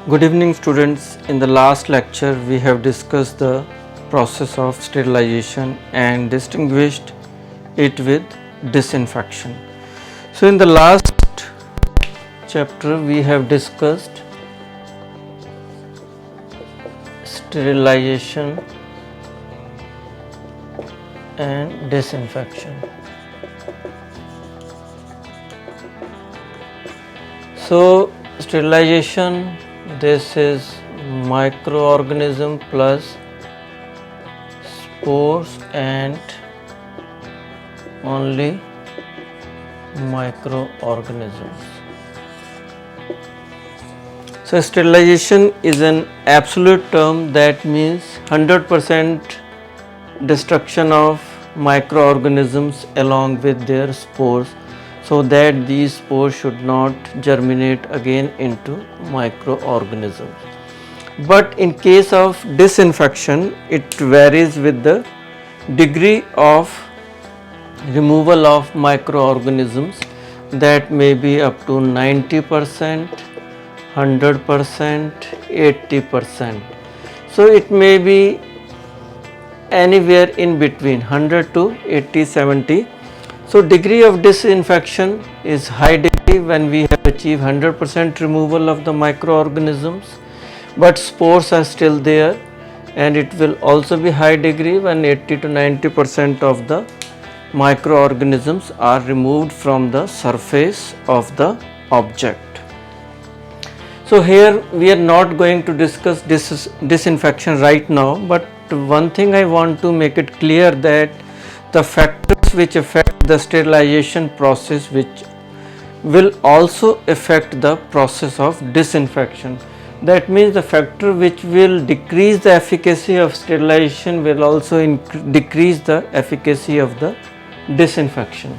Good evening students. In the last lecture we have discussed the process of sterilization and distinguished it with disinfection. So in the last chapter we have discussed sterilization and disinfection. So sterilization, this is microorganism plus spores and only microorganisms. So sterilization is an absolute term, that means 100% destruction of microorganisms along with their spores, so that these spores should not germinate again into microorganisms. But in case of disinfection, it varies with the degree of removal of microorganisms, that may be up to 90%, 100%, 80%. So it may be anywhere in between 100 to 80, 70. So degree of disinfection is high degree when we have achieved 100% removal of the microorganisms, but spores are still there, and it will also be high degree when 80 to 90% of the microorganisms are removed from the surface of the object. So here we are not going to discuss disinfection right now, but one thing I want to make it clear, that the factors which affect the sterilization process which will also affect the process of disinfection. That means the factor which will decrease the efficacy of sterilization will also decrease the efficacy of the disinfection.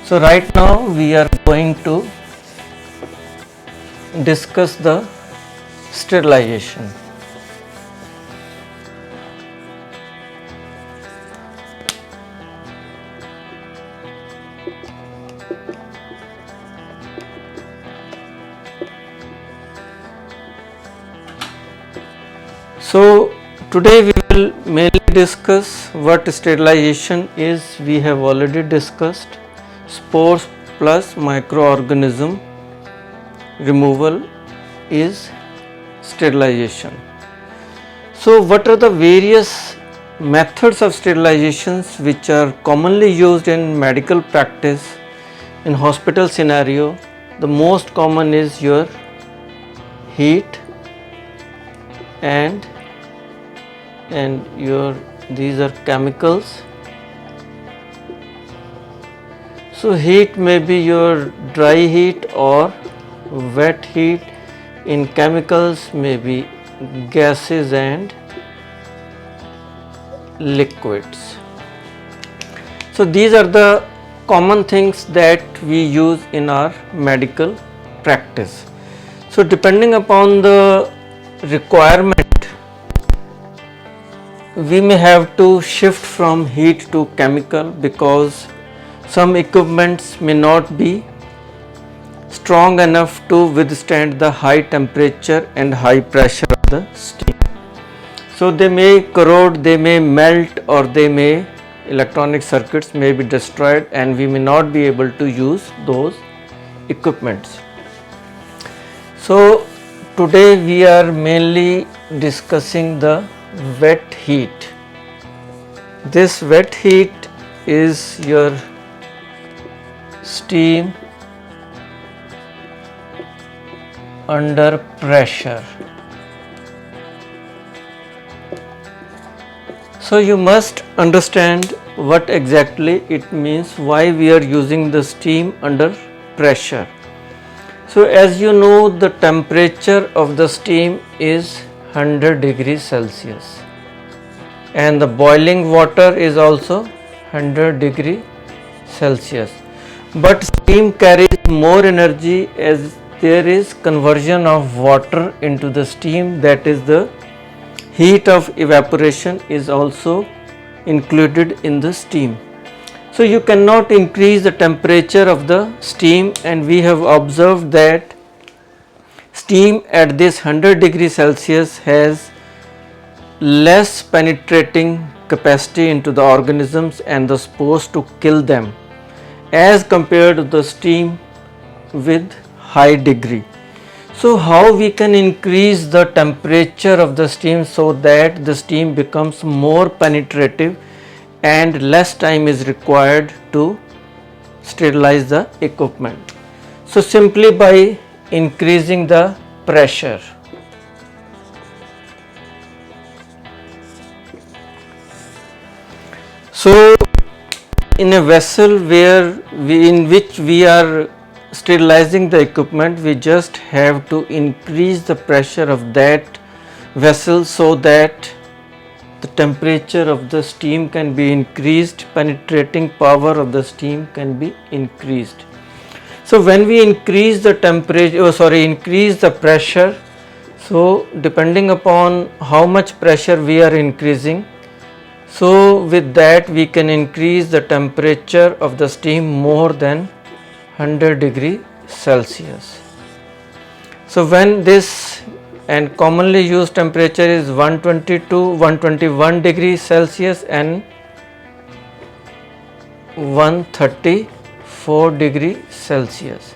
So right now we are going to discuss the sterilization. So today we will mainly discuss what sterilization is. We have already discussed spores plus microorganism removal is sterilization. So what are the various methods of sterilizations which are commonly used in medical practice? In hospital scenario, the most common is your heat and these are chemicals. So heat may be your dry heat or wet heat. In chemicals may be gases and liquids. So these are the common things that we use in our medical practice. So depending upon the requirement, we may have to shift from heat to chemical, because some equipments may not be strong enough to withstand the high temperature and high pressure of the steam. So they may corrode, they may melt, or electronic circuits may be destroyed, and we may not be able to use those equipments. So today we are mainly discussing the wet heat. This wet heat is your steam under pressure. So you must understand what exactly it means, why we are using the steam under pressure. So as you know, the temperature of the steam is 100 degrees Celsius, and the boiling water is also 100 degrees Celsius. But steam carries more energy, as there is conversion of water into the steam, that is the heat of evaporation is also included in the steam. So you cannot increase the temperature of the steam, and we have observed that steam at this 100 degree Celsius has less penetrating capacity into the organisms and the spores to kill them as compared to the steam with high degree. So how we can increase the temperature of the steam so that the steam becomes more penetrative and less time is required to sterilize the equipment. So simply by increasing the pressure. So in a vessel in which we are sterilizing the equipment, we just have to increase the pressure of that vessel so that the temperature of the steam can be increased, penetrating power of the steam can be increased. So when we increase the increase the pressure, so depending upon how much pressure we are increasing, so with that we can increase the temperature of the steam more than 100 degree Celsius. So when this, and commonly used temperature is 120 to 121 degrees Celsius and 134 degrees Celsius.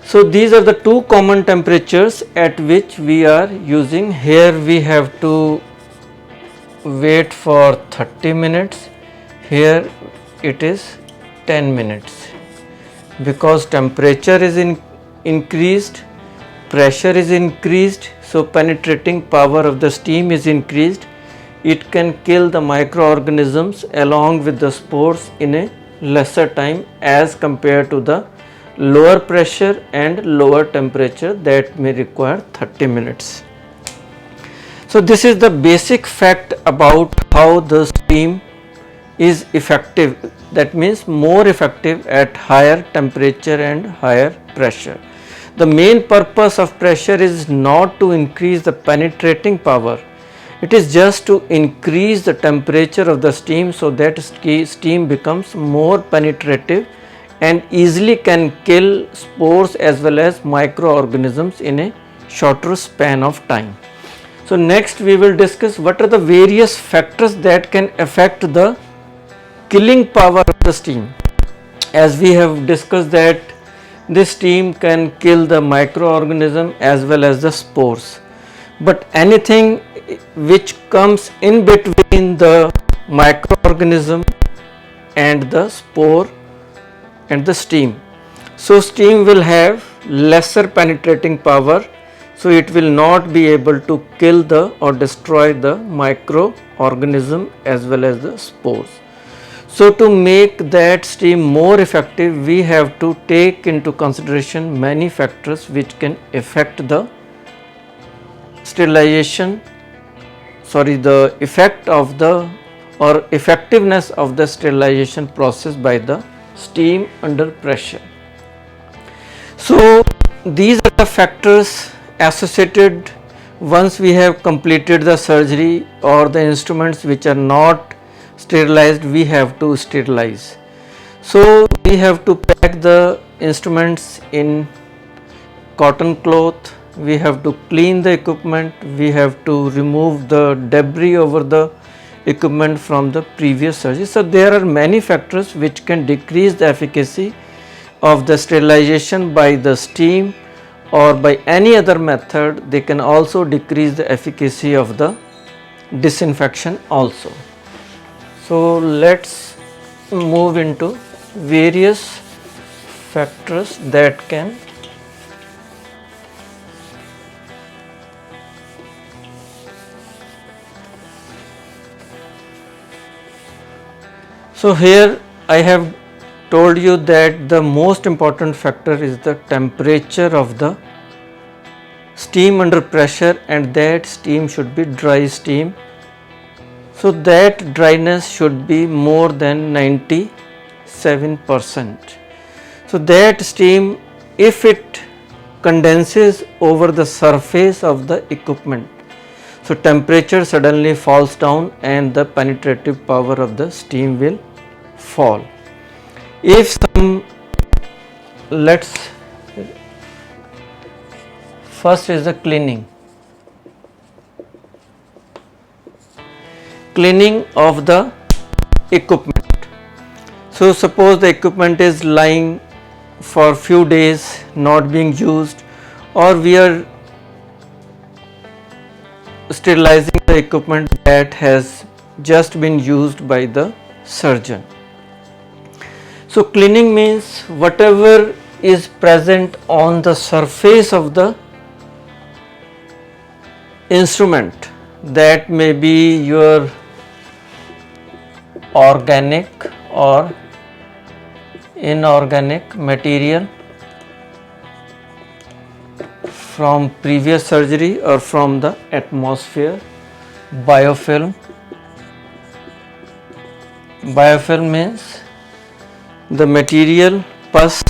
So these are the two common temperatures at which we are using. Here we have to wait for 30 minutes, here it is 10 minutes, because temperature is increased, pressure is increased, so penetrating power of the steam is increased. It can kill the microorganisms along with the spores in a lesser time as compared to the lower pressure and lower temperature that may require 30 minutes. So this is the basic fact about how the steam is effective, that means more effective at higher temperature and higher pressure. The main purpose of pressure is not to increase the penetrating power, it is just to increase the temperature of the steam so that steam becomes more penetrative and easily can kill spores as well as microorganisms in a shorter span of time. So next we will discuss what are the various factors that can affect the killing power of the steam. As we have discussed that this steam can kill the microorganism as well as the spores, but anything which comes in between the microorganism and the spore and the steam, so steam will have lesser penetrating power, so it will not be able to kill or destroy the microorganism as well as the spores. So to make that steam more effective, we have to take into consideration many factors which can affect the sterilization, the effect of the or effectiveness of the sterilization process by the steam under pressure. So these are the factors associated once we have completed the surgery or the instruments which are not sterilized, we have to sterilize. So we have to pack the instruments in cotton cloth, we have to clean the equipment, we have to remove the debris over the equipment from the previous surgery. So there are many factors which can decrease the efficacy of the sterilization by the steam or by any other method. They can also decrease the efficacy of the disinfection also. So let's move into various factors that can So here I have told you that the most important factor is the temperature of the steam under pressure, and that steam should be dry steam. So that dryness should be more than 97%. So that steam, if it condenses over the surface of the equipment, so temperature suddenly falls down and the penetrative power of the steam will fall. If let's first is the cleaning. Cleaning of the equipment. So suppose the equipment is lying for few days not being used, or we are sterilizing the equipment that has just been used by the surgeon. So cleaning means whatever is present on the surface of the instrument, that may be your organic or inorganic material from previous surgery or from the atmosphere. Biofilm. Biofilm means the material, pus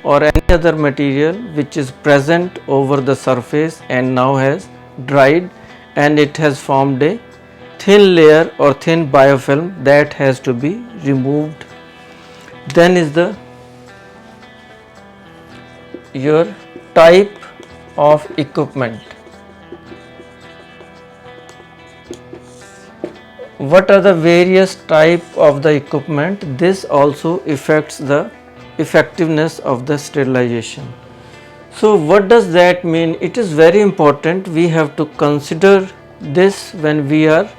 or any other material which is present over the surface and now has dried and it has formed a thin layer or thin biofilm that has to be removed. Then is your type of equipment. What are the various type of the equipment? This also affects the effectiveness of the sterilization. So what does that mean? It is very important. We have to consider this when we are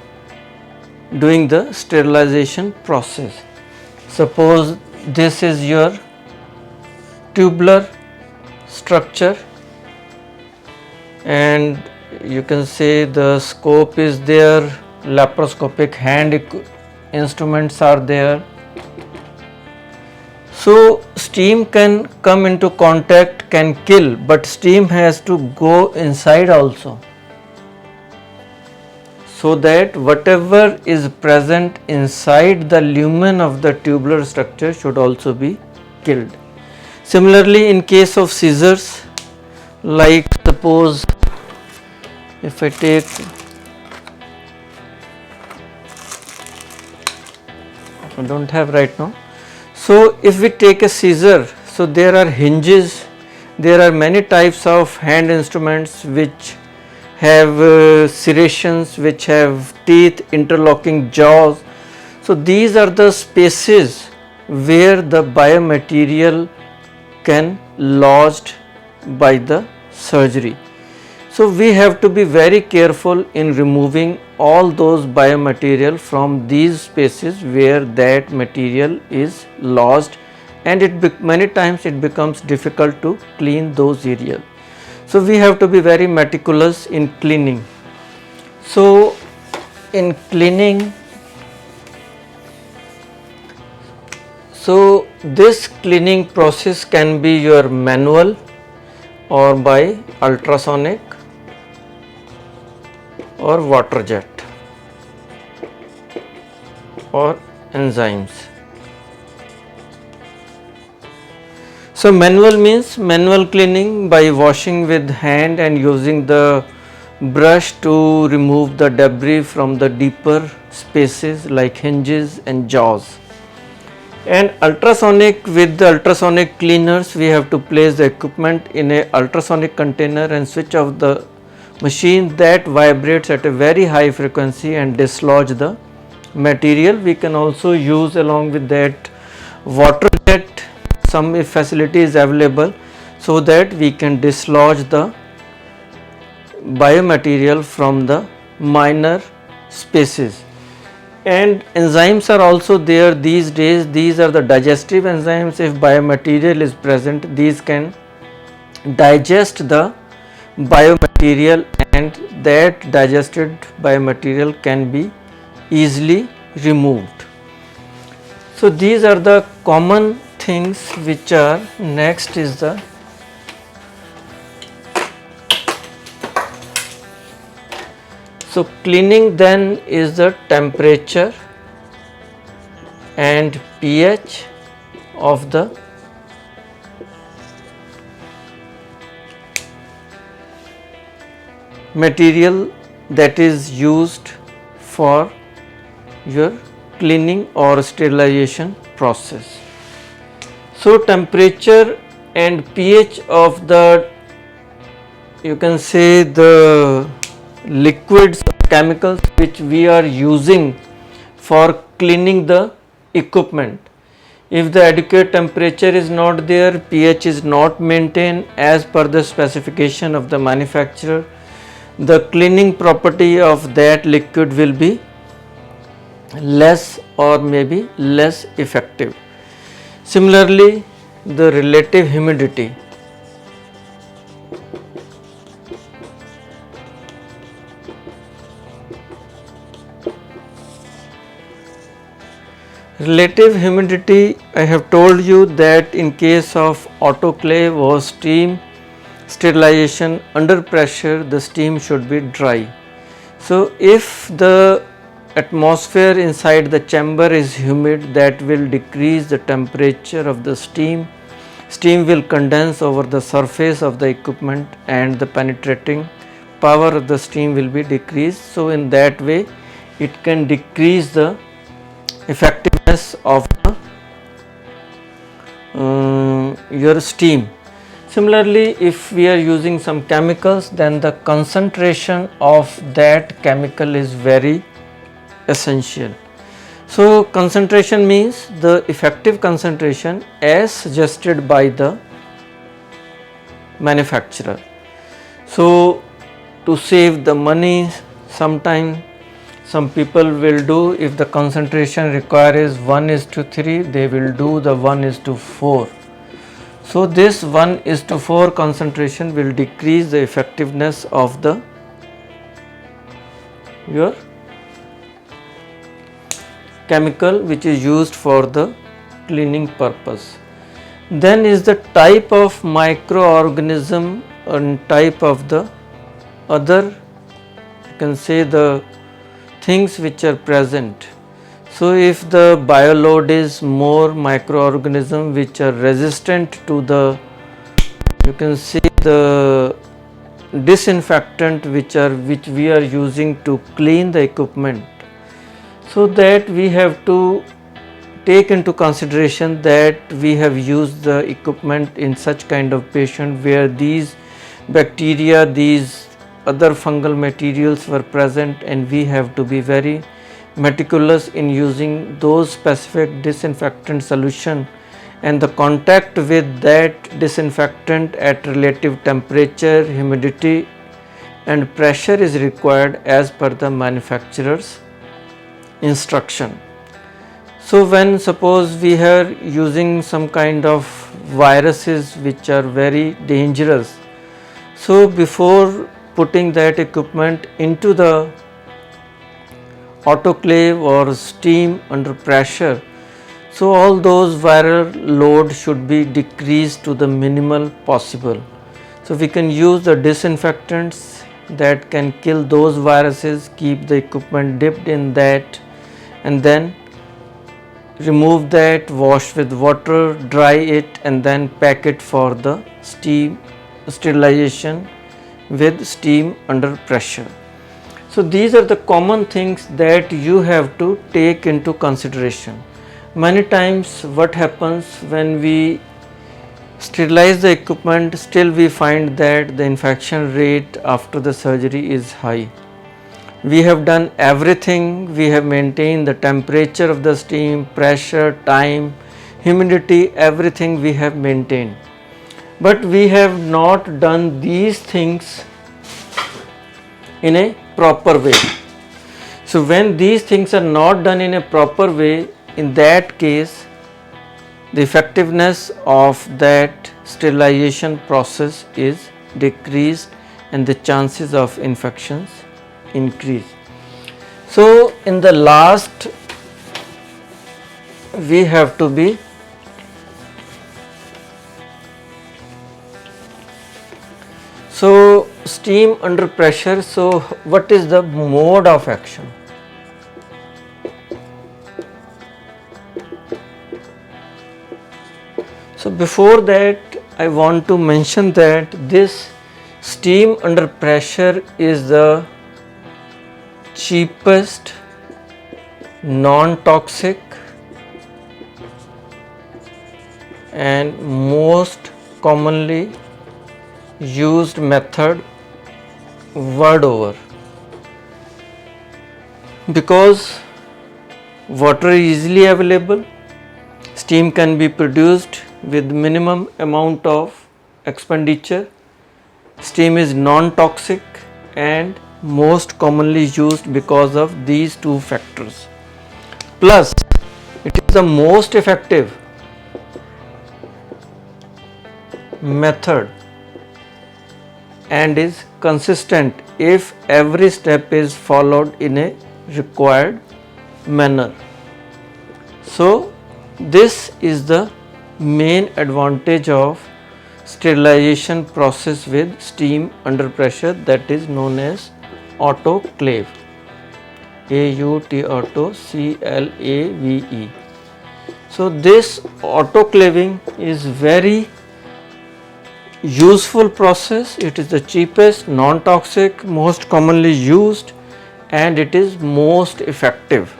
doing the sterilization process. Suppose this is your tubular structure and you can say the scope is there, laparoscopic hand instruments are there. So steam can come into contact, can kill, but steam has to go inside also, so that whatever is present inside the lumen of the tubular structure should also be killed. Similarly, in case of scissors, like suppose if I take I don't have right now. So if we take a scissor, so there are hinges, there are many types of hand instruments which have serrations, which have teeth, interlocking jaws. So these are the spaces where the biomaterial can lodged by the surgery. So we have to be very careful in removing all those biomaterial from these spaces where that material is lodged, and many times it becomes difficult to clean those areas. So we have to be very meticulous in cleaning. So in cleaning, so this cleaning process can be your manual or by ultrasonic or water jet or enzymes. So manual means manual cleaning by washing with hand and using the brush to remove the debris from the deeper spaces like hinges and jaws. And ultrasonic, with the ultrasonic cleaners, we have to place the equipment in a ultrasonic container and switch off the machine that vibrates at a very high frequency and dislodge the material. We can also use along with that water jet, some facility is available, so that we can dislodge the biomaterial from the minor spaces. And enzymes are also there these days. These are the digestive enzymes. If biomaterial is present, these can digest the biomaterial and that digested biomaterial can be easily removed. So these are the common things which are. Next is the so cleaning, then is the temperature and pH of the material that is used for your cleaning or sterilization process. So temperature and pH of the you can say the liquids, chemicals which we are using for cleaning the equipment. If the adequate temperature is not there, pH is not maintained as per the specification of the manufacturer, the cleaning property of that liquid will be less or maybe less effective. Similarly, the relative humidity. Relative humidity, I have told you that in case of autoclave or steam sterilization under pressure, the steam should be dry. So, if the atmosphere inside the chamber is humid, that will decrease the temperature of the steam. Steam will condense over the surface of the equipment and the penetrating power of the steam will be decreased. So, in that way it can decrease the effectiveness of your steam. Similarly, if we are using some chemicals, then the concentration of that chemical is very essential. So, concentration means the effective concentration as suggested by the manufacturer. So, to save the money, sometimes some people will do, if the concentration required is 1:3, they will do the 1:4. So, this 1:4 concentration will decrease the effectiveness of the your chemical which is used for the cleaning purpose. Then is the type of microorganism and type of the other, you can say, the things which are present. So, if the bioload is more microorganism which are resistant to the, you can see, the disinfectant which we are using to clean the equipment. So, that we have to take into consideration that we have used the equipment in such kind of patient where these bacteria, these other fungal materials were present, and we have to be very meticulous in using those specific disinfectant solution, and the contact with that disinfectant at relative temperature, humidity and pressure is required as per the manufacturer's instruction. So, when suppose we are using some kind of viruses which are very dangerous, so before putting that equipment into the autoclave or steam under pressure, so all those viral load should be decreased to the minimal possible. So, we can use the disinfectants that can kill those viruses, keep the equipment dipped in that, and then remove that, wash with water, dry it, and then pack it for the steam sterilization with steam under pressure. So, these are the common things that you have to take into consideration. Many times what happens when we sterilize the equipment, still we find that the infection rate after the surgery is high. We have done everything, we have maintained the temperature of the steam, pressure, time, humidity, everything we have maintained. But we have not done these things in a proper way. So, when these things are not done in a proper way, in that case the effectiveness of that sterilization process is decreased and the chances of infections increase. So, in the last we have to be so steam under pressure. So, what is the mode of action? So, before that I want to mention that this steam under pressure is the cheapest, non-toxic and most commonly used method world over, because water is easily available, steam can be produced with minimum amount of expenditure, steam is non-toxic and most commonly used because of these two factors. Plus, it is the most effective method and is consistent if every step is followed in a required manner. So, this is the main advantage of sterilization process with steam under pressure, that is known as autoclave. AUTOCLAVE. So this autoclaving is very useful process. It is the cheapest, non-toxic, most commonly used, and it is most effective.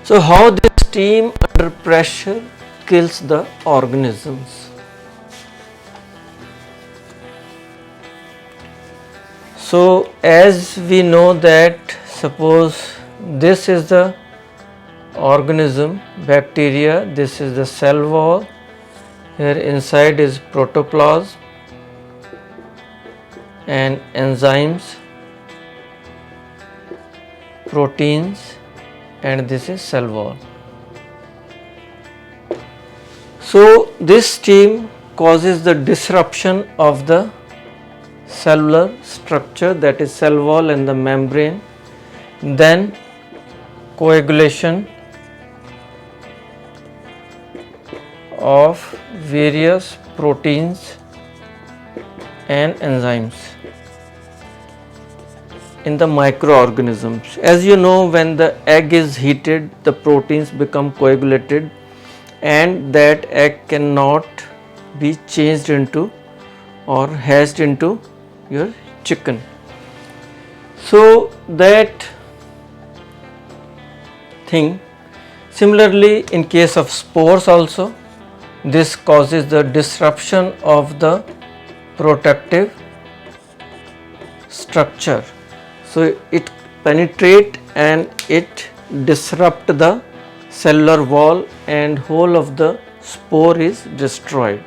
So how this steam under pressure kills the organisms? So as we know that, suppose this is the organism, bacteria, this is the cell wall, here inside is protoplasm and enzymes, proteins, and this is cell wall. So this steam causes the disruption of the cellular structure, that is cell wall and the membrane, then coagulation of various proteins and enzymes in the microorganisms. As you know, when the egg is heated, the proteins become coagulated and that egg cannot be changed into or hatched into your chicken. So that thing, similarly in case of spores also, this causes the disruption of the protective structure. So it penetrate and it disrupt the cellular wall and whole of the spore is destroyed.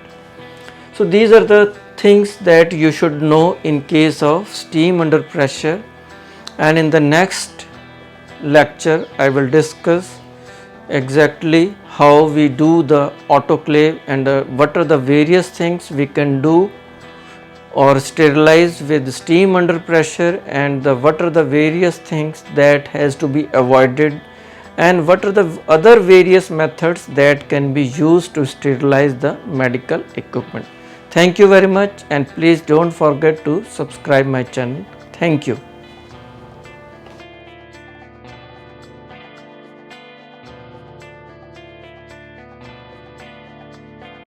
So these are the things that you should know in case of steam under pressure, and in the next lecture I will discuss exactly how we do the autoclave and what are the various things we can do or sterilize with steam under pressure, and what are the various things that has to be avoided, and what are the other various methods that can be used to sterilize the medical equipment. Thank you very much, and please don't forget to subscribe my channel. Thank you.